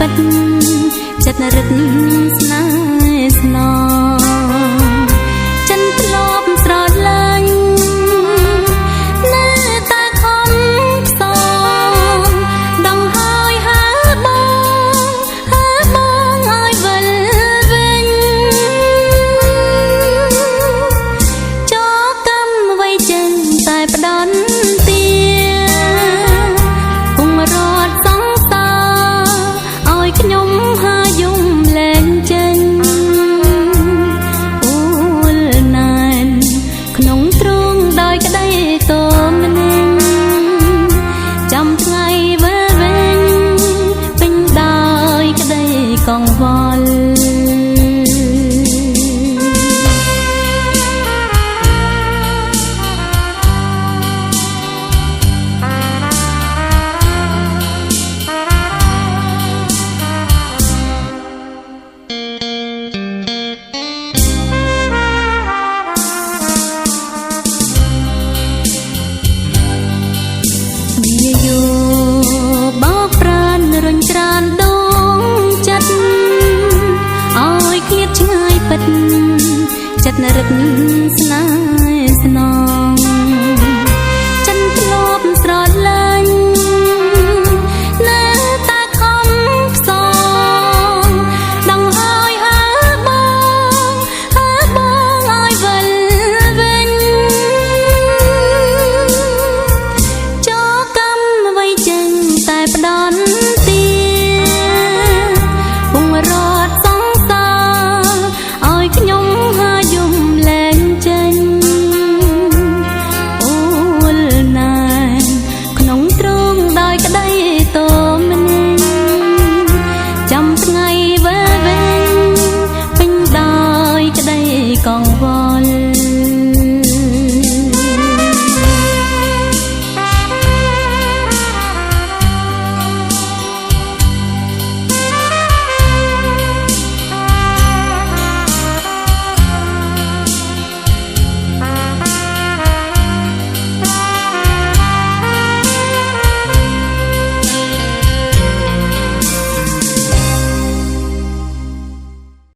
ពិតចិត្តរឹតស្នេហ៍ស្នងចិនធ្លាប់ស្រឡាញ់នៅតែខំខ្សងដងហើយហើបងឲ្យវិលវិញចោលកម្មអ្វីចឹងតែផ្ដន់ទាពុំរត់សង្សារឲ្យខ្ញុំហើយំលែងចេញអូលណែនក្នុងទ្រូងដោយក្តីតមនាងចាំថ្ងៃវិលវិញពេញដោយក្តីកង្វល់បោកប្រានរញច្រានដងចិត្តឲ្យឃ្លាតឆ្ងាយពិតចិត្តរឹកស្នេហ៍